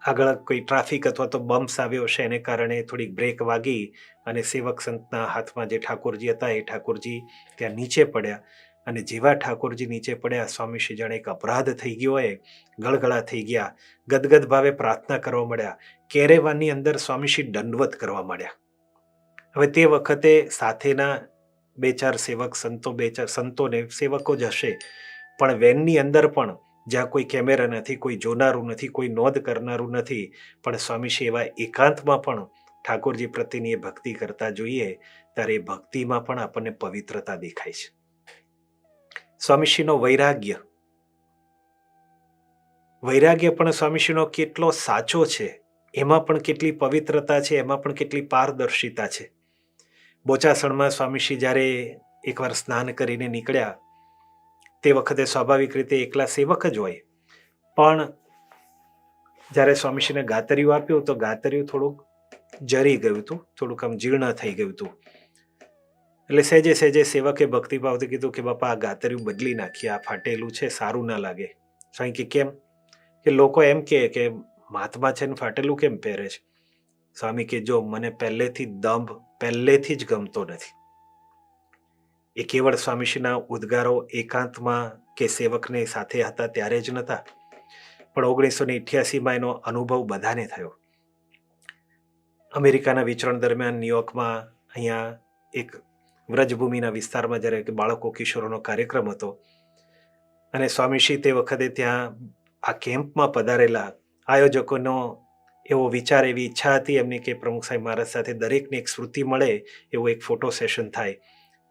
આગળ કોઈ ટ્રાફિક અથવા તો બમ્પ્સ આવ્યો હશે, એને કારણે થોડીક બ્રેક વાગી અને સેવક સંતના હાથમાં જે ઠાકોરજી હતા એ ઠાકોરજી ત્યાં નીચે પડ્યા. અને જેવા ઠાકોરજી નીચે પડ્યા, સ્વામીશ્રી જાણે એક અપરાધ થઈ ગયો હોય, ગળગળા થઈ ગયા, ગદગદ ભાવે પ્રાર્થના કરવા માંડ્યા. કેરેવાનની અંદર સ્વામીશ્રી દંડવત કરવા માંડ્યા. હવે તે વખતે સાથેના બે ચાર સેવક સંતો, બે ચાર સંતોને સેવકો જ હશે, પણ વેનની અંદર પણ જ્યાં કોઈ કેમેરા નથી, કોઈ જોનારું નથી, કોઈ નોંધ કરનારું નથી, પણ સ્વામીશ્રી એવા એકાંતમાં પણ ઠાકોરજી પ્રત્યેની એ ભક્તિ કરતા જોઈએ ત્યારે એ ભક્તિમાં પણ આપણને પવિત્રતા દેખાય છે. સ્વામીશ્રીનો વૈરાગ્ય પણ સ્વામીશ્રીનો કેટલો સાચો છે, એમાં પણ કેટલી પવિત્રતા છે, એમાં પણ કેટલી પારદર્શિતા છે. બોચાસણમાં સ્વામીશ્રી જ્યારે એકવાર સ્નાન કરીને નીકળ્યા તે વખતે સ્વાભાવિક રીતે એકલા સેવક જ હોય, પણ જ્યારે સ્વામીશ્રીને ગાતરિયું આપ્યું તો ગાતરિયું થોડુંક જરી ગયું હતું, થોડુંક આમ જીર્ણ થઈ ગયું હતું. એટલે સહેજે સહેજે સેવકે ભક્તિભાવથી કીધું કે બાપા આ ગાતરિયું બદલી નાખીએ, આ ફાટેલું છે, સારું ના લાગે. સ્વામી કે કેમ? કે લોકો એમ કે મહાત્મા છે ને ફાટેલું કેમ પહેરે છે? સ્વામી કે જો મને પહેલેથી દંભ પહેલેથી જ ગમતો નથી. એ કેવળ સ્વામીશ્રીના ઉદ્ગારો એકાંતમાં કે સેવકને સાથે હતા ત્યારે જ નહોતા, પણ 1988માં એનો અનુભવ બધાને થયો. અમેરિકાના વિચરણ દરમિયાન ન્યુયોર્કમાં અહીંયા એક વ્રજભૂમિના વિસ્તારમાં જ્યારે બાળકો કિશોરોનો કાર્યક્રમ હતો અને સ્વામીશ્રી તે વખતે ત્યાં આ કેમ્પમાં પધારેલા આયોજકોનો એવો વિચાર, એવી ઈચ્છા હતી એમની કે પ્રમુખ સાહેબ મહારાજ સાથે દરેકને એક સ્મૃતિ મળે એવું એક ફોટો સેશન થાય.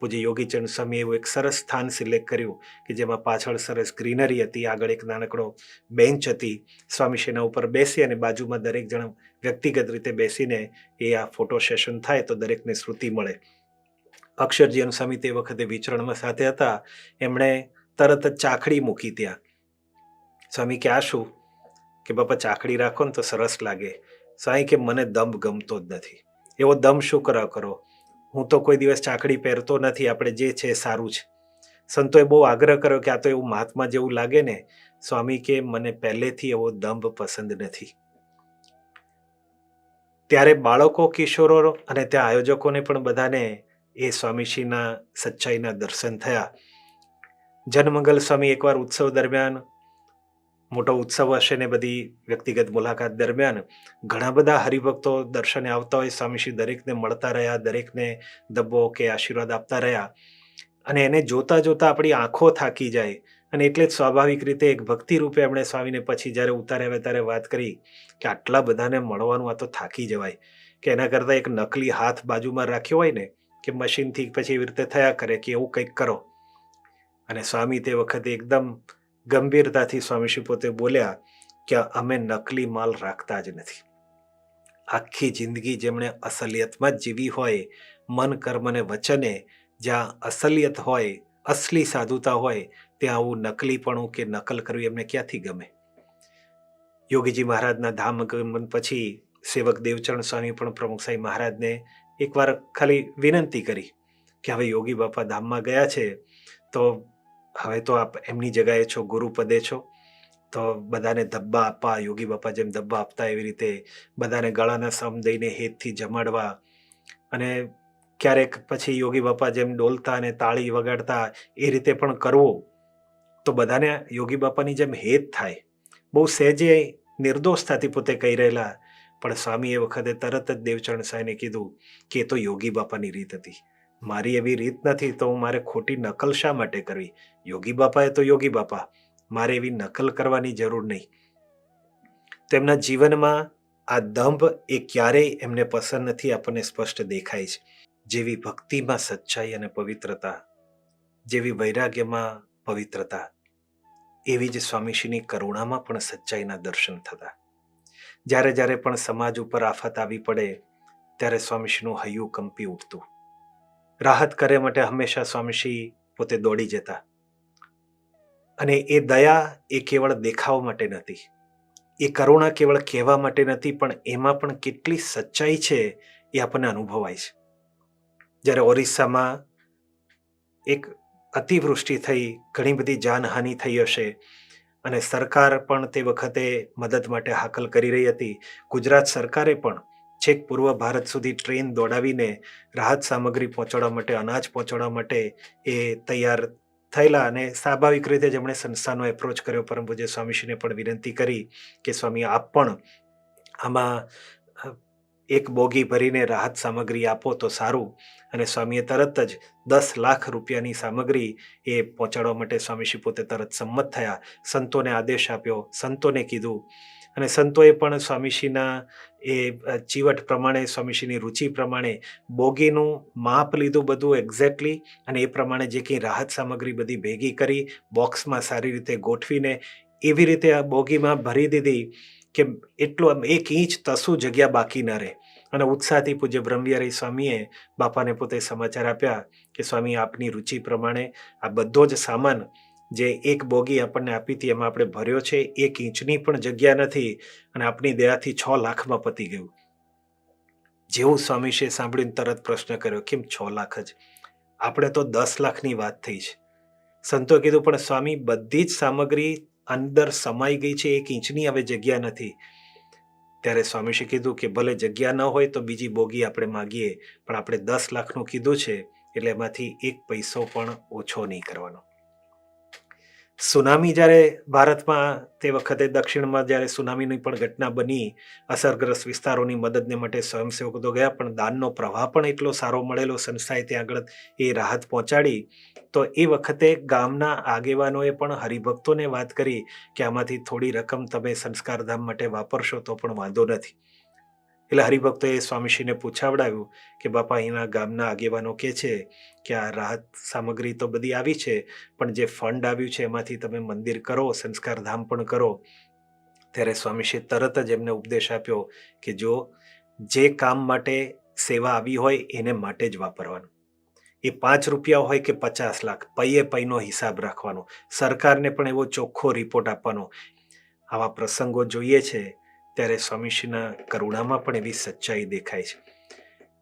પૂજ્ય યોગીચરણ સ્વામીએ એવું એક સરસ સ્થાન સિલેક્ટ કર્યું કે જેમાં પાછળ સરસ ગ્રીનરી હતી, આગળ એક નાનકડો બેન્ચ હતી, સ્વામીશ્રીના ઉપર બેસી અને બાજુમાં દરેક જણ વ્યક્તિગત રીતે બેસીને એ આ ફોટો સેશન થાય તો દરેકને સ્મૃતિ મળે. અક્ષરજીવન સ્વામી તે વખતે વિચરણમાં સાથે હતા, એમણે તરત જ ચાખડી મૂકી ત્યાં. સ્વામી કે આ શું? કે બાપા ચાખડી રાખો ને તો સરસ લાગે. સ્વામી કે મને દંભ ગમતો જ નથી. એવો દમ શું કરો? હું તો કોઈ દિવસ ચાખડી પહેરતો નથી, આપણે જે છે સારું છે. સંતોએ બહુ આગ્રહ કર્યો કે આ તો એવું મહાત્મા જેવું લાગે ને. સ્વામી કે મને પહેલેથી એવો દંભ પસંદ નથી. ત્યારે બાળકો, કિશોરો અને ત્યાં આયોજકોને પણ બધાને એ સ્વામીશ્રીના સચ્ચાઈના દર્શન થયા. જનમંગલ સ્વામી એકવાર ઉત્સવ દરમિયાન, મોટો ઉત્સવ હશે ને બધી વ્યક્તિગત મુલાકાત દરમિયાન ઘણા બધા હરિભક્તો દર્શને આવતા હોય, સ્વામીશ્રી દરેકને મળતા રહ્યા, દરેકને દબ્બો કે આશીર્વાદ આપતા રહ્યા અને એને જોતા જોતા આપણી આંખો થાકી જાય. અને એટલે જ સ્વાભાવિક રીતે એક ભક્તિ રૂપે એમણે સ્વામીને પછી જ્યારે ઉતાર્યા ત્યારે વાત કરી કે આટલા બધાને મળવાનું આ તો થાકી જવાય, કે એના કરતાં એક નકલી હાથ બાજુમાં રાખ્યો હોય ને કે મશીનથી પછી એવી રીતે થયા કરે કે એવું કંઈક કરો. અને સ્વામી તે વખતે એકદમ ગંભીરતાથી સ્વામીશ્રી પોતે બોલ્યા કે અમે નકલી માલ રાખતા જ નથી. આખી જિંદગી જેમણે અસલિયતમાં જ જીવી હોય, મન કર્મ અને વચને જ્યાં અસલિયત હોય, અસલી સાધુતા હોય, ત્યાં આવું નકલીપણું કે નકલ કરવી એમને ક્યાંથી ગમે. યોગીજી મહારાજના ધામ આગમન પછી સેવક દેવચરણ સ્વામી પણ પ્રમુખ સાહેબ મહારાજને એકવાર ખાલી વિનંતી કરી કે હવે યોગી બાપા ધામમાં ગયા છે તો હવે તો આપ એમની જગાએ છો, ગુરુપદે છો, તો બધાને ધબ્બા આપવા, યોગી બાપા જેમ ધબ્બા આપતા એવી રીતે બધાને ગળાના સમ દઈને હેતથી જમાડવા, અને ક્યારેક પછી યોગી બાપા જેમ ડોલતા અને તાળી વગાડતા એ રીતે પણ કરવું, તો બધાને યોગી બાપાની જેમ હેત થાય. બહુ સહેજે નિર્દોષતાથી પોતે કહી રહેલા, પણ સ્વામી એ વખતે તરત જ દેવચરણ સાહેબને કીધું કે એ તો યોગી બાપાની રીત હતી, મારી એવી રીત નથી, તો હું મારે ખોટી નકલ શા માટે કરવી? યોગી બાપાએ તો યોગી બાપા, મારે એવી નકલ કરવાની જરૂર નહીં. તેમના જીવનમાં આ દંભ એ ક્યારેય એમને પસંદ નથી, આપણને સ્પષ્ટ દેખાય છે. જેવી ભક્તિમાં સચ્ચાઈ અને પવિત્રતા, જેવી વૈરાગ્યમાં પવિત્રતા, એવી જ સ્વામીશ્રીની કરુણામાં પણ સચ્ચાઈના દર્શન થતા. જ્યારે જ્યારે પણ સમાજ ઉપર આફત આવી પડે ત્યારે સ્વામીશ્રીનું હૈયું કંપી ઉઠતું. રાહત કરવા માટે હંમેશા સ્વામીશ્રી પોતે દોડી જતા. અને એ દયા એ કેવળ દેખાવ માટે નથી, એ કરુણા કેવળ કહેવા માટે નથી, પણ એમાં પણ કેટલી સચ્ચાઈ છે એ આપણને અનુભવાય છે. જ્યારે ઓરિસ્સામાં એક અતિવૃષ્ટિ થઈ, ઘણી બધી જાનહાનિ થઈ હશે અને સરકાર પણ તે વખતે મદદ માટે હાકલ કરી રહી હતી. ગુજરાત સરકારે પણ છેક પૂર્વ ભારત સુધી ટ્રેન દોડાવીને રાહત સામગ્રી પહોંચાડવા માટે, અનાજ પહોંચાડવા માટે એ તૈયાર થયેલા. અને સ્વાભાવિક રીતે જેમણે સંસ્થાનો એપ્રોચ કર્યો, પરમ પૂજ્ય સ્વામીશ્રીને પણ વિનંતી કરી કે સ્વામી આપ પણ આમાં એક બોગી ભરીને રાહત સામગ્રી આપો તો સારું. અને સ્વામીએ તરત જ 10 લાખ રૂપિયાની સામગ્રી એ પહોંચાડવા માટે સ્વામીશ્રી પોતે તરત સંમત થયા. સંતોને આદેશ આપ્યો, સંતોને કીધું, અને સંતોએ પણ સ્વામીશ્રીના એ ચીવટ પ્રમાણે, સ્વામીશ્રીની રુચિ પ્રમાણે બોગીનું માપ લીધું બધું એક્ઝેક્ટલી, અને એ પ્રમાણે જે કંઈ રાહત સામગ્રી બધી ભેગી કરી બોક્સમાં સારી રીતે ગોઠવીને એવી રીતે આ બોગીમાં ભરી દીધી કે એટલું 1 ઇંચ તસુ જગ્યા બાકી ન રહે. અને ઉત્સાહથી પૂજ્ય બ્રહ્મવિહારી સ્વામીએ બાપાને પોતે સમાચાર આપ્યા કે સ્વામી, આપની રુચિ પ્રમાણે આ બધો જ સામાન જે એક બોગી આપણને આપી હતી એમાં આપણે ભર્યો છે, 1 ઇંચની પણ જગ્યા નથી, અને આપની દયાથી 6 લાખમાં પતી ગયું. જેવું સ્વામીશ્રીએ સાંભળીને તરત પ્રશ્ન કર્યો, કેમ 6 લાખ જ? આપણે તો 10 લાખની વાત થઈ છે. સંતોએ કીધું, પણ સ્વામી, બધી જ સામગ્રી અંદર સમાઈ ગઈ છે, 1 ઇંચની હવે જગ્યા નથી. ત્યારે સ્વામીશ્રીએ કીધું કે ભલે જગ્યા ન હોય તો બીજી બોગી આપણે માગીએ, પણ આપણે 10 લાખનું કીધું છે એટલે એમાંથી 1 પૈસો પણ ઓછો નહીં કરવાનો. સુનામી જ્યારે ભારતમાં તે વખતે દક્ષિણમાં જ્યારે સુનામીની પણ ઘટના બની, અસરગ્રસ્ત વિસ્તારોની મદદને માટે સ્વયંસેવકો તો ગયા, પણ દાનનો પ્રવાહ પણ એટલો સારો મળેલો, સંસ્થાએ ત્યાં આગળ એ રાહત પહોંચાડી. તો એ વખતે ગામના આગેવાનોએ પણ હરિભક્તોને વાત કરી કે આમાંથી થોડી રકમ તમે સંસ્કારધામ માટે વાપરશો તો પણ વાંધો નથી. એટલે હરિભક્તોએ સ્વામીશ્રીને પૂછાવડાવ્યું કે બાપા, અહીંના ગામના આગેવાનો કહે છે કે આ રાહત સામગ્રી તો બધી આવી છે, પણ જે ફંડ આવ્યું છે એમાંથી તમે મંદિર કરો, સંસ્કારધામ પણ કરો. ત્યારે સ્વામીશ્રીએ તરત જ એમને ઉપદેશ આપ્યો કે જો જે કામ માટે સેવા આવી હોય એને માટે જ વાપરવાનું. એ 5 રૂપિયા હોય કે 50 લાખ, પૈયે પૈનો હિસાબ રાખવાનો. સરકારને પણ એવો ચોખ્ખો રિપોર્ટ આપવાનો. આવા પ્રસંગો જોઈએ છે ત્યારે સ્વામીશ્રીના કરુણામાં પણ એવી સચ્ચાઈ દેખાય છે.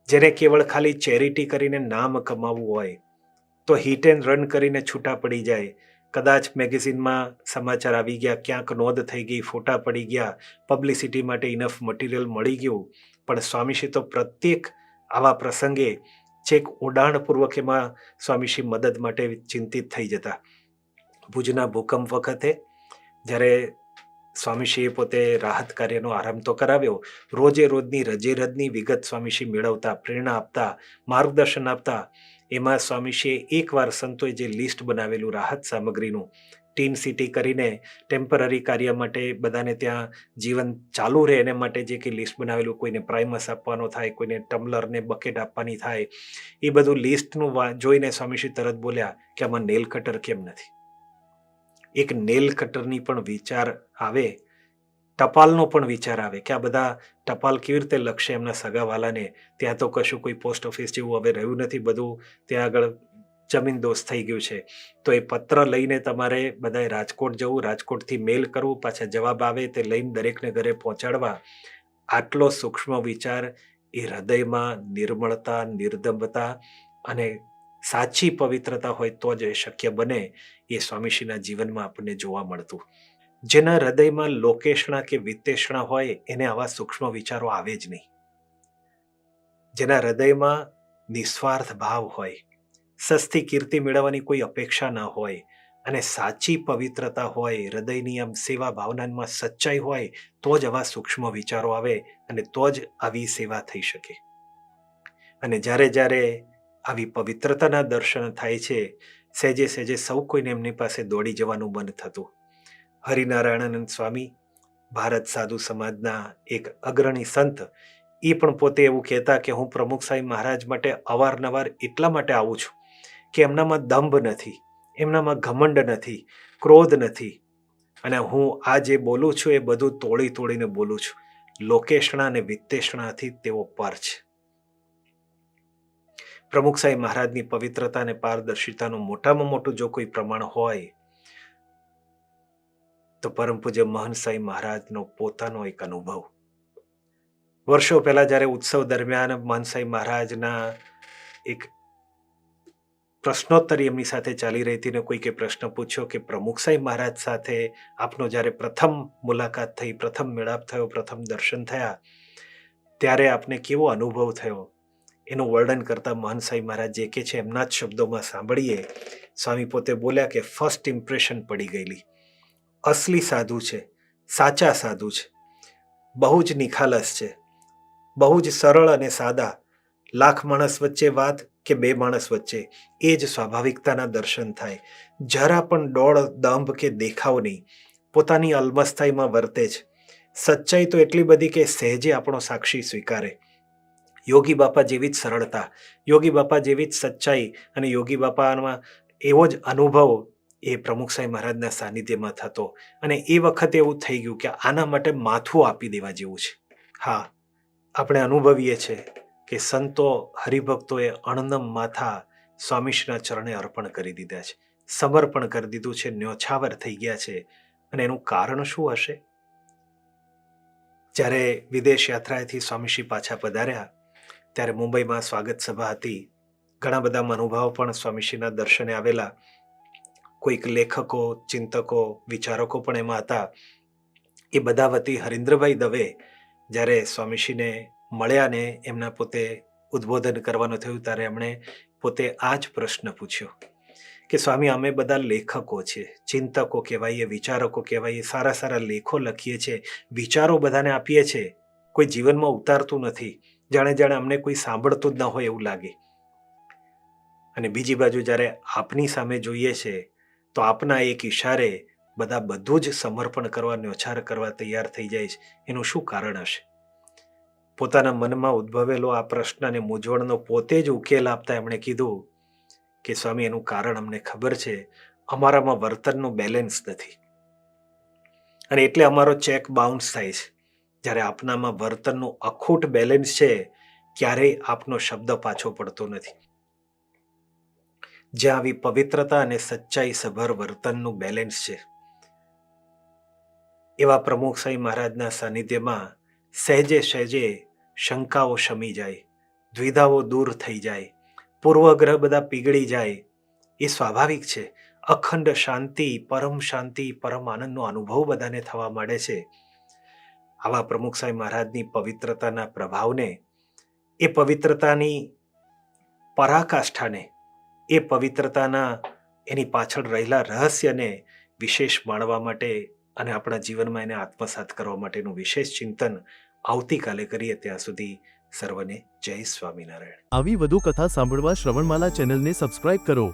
જેને કેવળ ખાલી ચેરિટી કરીને નામ કમાવવું હોય તો હિટ એન્ડ રન કરીને છૂટા પડી જાય. કદાચ મેગેઝિનમાં સમાચાર આવી ગયા, ક્યાંક નોંધ થઈ ગઈ, ફોટા પડી ગયા, પબ્લિસિટી માટે ઇનફ મટીરિયલ મળી ગયું, પણ સ્વામીશ્રી તો પ્રત્યેક આવા પ્રસંગે છેક ઊંડાણપૂર્વક એમાં સ્વામીશ્રી મદદ માટે ચિંતિત થઈ જતા. ભુજના ભૂકંપ વખતે જ્યારે સ્વામીશ્રીએ પોતે રાહત કાર્યનો આરંભ તો કરાવ્યો, રોજે રોજની રજેરજની વિગત સ્વામીશ્રી મેળવતા, પ્રેરણા આપતા, માર્ગદર્શન આપતા. એમાં સ્વામીશ્રીએ એકવાર સંતોએ જે લિસ્ટ બનાવેલું રાહત સામગ્રીનું, ટીન સિટી કરીને ટેમ્પરરી કાર્ય માટે બધાને ત્યાં જીવન ચાલુ રહે એને માટે જે કંઈ લિસ્ટ બનાવેલું, કોઈને પ્રાઇમસ આપવાનો થાય, કોઈને ટમ્બલરને બકેટ આપવાની થાય, એ બધું લિસ્ટનું જોઈને સ્વામીશ્રી તરત બોલ્યા કે આમાં નેલ કટર કેમ નથી? એક નેલ કટરની પણ વિચાર આવે, ટપાલનો પણ વિચાર આવે કે આ બધા ટપાલ કેવી રીતે લખશે એમના સગાવાલાને? ત્યાં તો કશું કોઈ પોસ્ટ ઓફિસ જેવું હવે રહ્યું નથી, બધું ત્યાં આગળ જમીન દોસ્ત થઈ ગયું છે. તો એ પત્ર લઈને તમારે બધાએ રાજકોટ જવું, રાજકોટથી મેલ કરવું, પાછા જવાબ આવે તે લઈને દરેકને ઘરે પહોંચાડવા. આટલો સૂક્ષ્મ વિચાર એ હૃદયમાં નિર્મળતા, નિર્દંભતા અને સાચી પવિત્રતા હોય તો જ એ શક્ય બને. એ સ્વામીશ્રીના જીવનમાં આપણને જોવા મળતું. જેના હૃદયમાં લોકેશણા કે વિત્તેષણા હોય એને આવા સૂક્ષ્મ વિચારો આવે જ નહીં. જેના હૃદયમાં નિસ્વાર્થ ભાવ હોય, સસ્તી કીર્તિ મેળવવાની કોઈ અપેક્ષા ન હોય, અને સાચી પવિત્રતા હોય, હૃદયની આમ સેવા ભાવનામાં સચ્ચાઈ હોય, તો જ આવા સૂક્ષ્મ વિચારો આવે અને તો જ આવી સેવા થઈ શકે. અને જ્યારે જ્યારે આવી પવિત્રતાના દર્શન થાય છે, સહેજે સહેજે સૌ કોઈને એમની પાસે દોડી જવાનું મન થતું. હરિનારાયણાનંદ સ્વામી, ભારત સાધુ સમાજના એક અગ્રણી સંત, એ પણ પોતે એવું કહેતા કે હું પ્રમુખ સાહેબ મહારાજ માટે અવારનવાર એટલા માટે આવું છું કે એમનામાં દંભ નથી, એમનામાં ઘમંડ નથી, ક્રોધ નથી, અને હું આ જે બોલું છું એ બધું તોડી તોડીને બોલું છું. લોકેશણા અને વિત્તેષણાથી તેઓ પર છે. પ્રમુખ સાહેબ મહારાજની પવિત્રતા અને પારદર્શિતાનું મોટામાં મોટું જો કોઈ પ્રમાણ હોય તો પરમ પૂજ્ય મહંત સાહેબ મહારાજનો પોતાનો એક અનુભવ. વર્ષો પહેલા જ્યારે ઉત્સવ દરમિયાન મહંત સાહેબ મહારાજના એક પ્રશ્નોત્તરી એમની સાથે ચાલી રહી હતી ને કોઈકે પ્રશ્ન પૂછ્યો કે પ્રમુખ સાહેબ મહારાજ સાથે આપનો જ્યારે પ્રથમ મુલાકાત થઈ, પ્રથમ મેળાપ થયો, પ્રથમ દર્શન થયા, ત્યારે આપને કેવો અનુભવ થયો? એનું વર્ણન કરતા મહંત સાહેબ મહારાજ જે કે છે એમના જ શબ્દોમાં સાંભળીએ. સ્વામી પોતે બોલ્યા કે ફર્સ્ટ ઇમ્પ્રેશન પડી ગયેલી. અસલી સાધુ છે, સાચા સાધુ છે, બહુ જ નિખાલસ છે, બહુ જ સરળ અને સાદા, લાખ માણસ વચ્ચે વાત કે બે માણસ વચ્ચે, એ જ સ્વાભાવિકતાના દર્શન થાય. જરા પણ દોડ દંભ કે દેખાવ નહીં, પોતાની અલમસ્તાઈમાં વર્તે જ. સચ્ચાઈ તો એટલી બધી કે સહેજે આપણો સાક્ષી સ્વીકારે. યોગી બાપા જેવી જ સરળતા, યોગી બાપા જેવી જ સચ્ચાઈ અને યોગી બાપામાં એવો જ અનુભવ એ પ્રમુખ સાંઈ મહારાજના સાનિધ્યમાં થતો. અને એ વખતે એવું થઈ ગયું કે આના માટે માથું આપી દેવા જેવું છે. હા, આપણે અનુભવીએ છીએ કે સંતો હરિભક્તોએ અણનમ માથા સ્વામીશ્રીના ચરણે અર્પણ કરી દીધા છે, સમર્પણ કરી દીધું છે, ન્યોછાવર થઈ ગયા છે. અને એનું કારણ શું હશે? જ્યારે વિદેશ યાત્રાએથી સ્વામીશ્રી પાછા પધાર્યા ત્યારે મુંબઈમાં સ્વાગત સભા હતી. ઘણા બધા મહાનુભાવો પણ સ્વામીશ્રીના દર્શને આવેલા. કોઈક લેખકો, ચિંતકો, વિચારકો પણ એમાં હતા. એ બધા વતી હરીન્દ્રભાઈ દવે જ્યારે સ્વામીશ્રીને મળ્યા ને એમના પોતે ઉદ્બોધન કરવાનું થયું ત્યારે એમણે પોતે આ જ પ્રશ્ન પૂછ્યો કે સ્વામી, અમે બધા લેખકો છીએ, ચિંતકો કહેવાઈએ, વિચારકો કહેવાઈએ, સારા સારા લેખો લખીએ છીએ, વિચારો બધાને આપીએ છીએ, કોઈ જીવનમાં ઉતારતું નથી, જાણે જાણે અમને કોઈ સાંભળતું જ ન હોય એવું લાગે. અને બીજી બાજુ જ્યારે આપની સામે જોઈએ છે તો આપના એક ઈશારે બધા બધું જ સમર્પણ કરવા, ન્યોછાર કરવા તૈયાર થઈ જાય છે. એનું શું કારણ હશે? પોતાના મનમાં ઉદ્ભવેલો આ પ્રશ્ન અને મૂંઝવણનો પોતે જ ઉકેલ આપતા એમણે કીધું કે સ્વામી, એનું કારણ અમને ખબર છે, અમારામાં વર્તનનું બેલેન્સ નથી અને એટલે અમારો ચેક બાઉન્સ થાય છે. જ્યારે આપનામાં વર્તનનું અખૂટ બેલેન્સ છે, ક્યારેય આપનો શબ્દ પાછો પડતો નથી. જ્યાં આવી પવિત્રતા અને સચ્ચાઈ સભર વર્તનનું બેલેન્સ છે, એવા પ્રમુખ સાંઈ મહારાજના સાનિધ્યમાં સહેજે સહેજે શંકાઓ શમી જાય, દ્વિધાઓ દૂર થઈ જાય, પૂર્વગ્રહ બધા પીગળી જાય. એ સ્વાભાવિક છે. અખંડ શાંતિ, પરમ આનંદનો અનુભવ બધાને થવા માંડે છે. આવા પ્રમુખ સાંઈ મહારાજની પવિત્રતાના પ્રભાવને, એ પવિત્રતાની પરાકાષ્ઠાને, એ પવિત્રતાના એની પાછળ રહેલા રહસ્યને વિશેષ માણવા માટે અને આપણા જીવનમાં એને આત્મસાત કરવા માટેનું વિશેષ ચિંતન આવતીકાલે કરીએ. ત્યાં સુધી સર્વને જય સ્વામિનારાયણ. આવી વધુ કથા સાંભળવા શ્રવણમાલા ચેનલને સબસ્ક્રાઇબ કરો.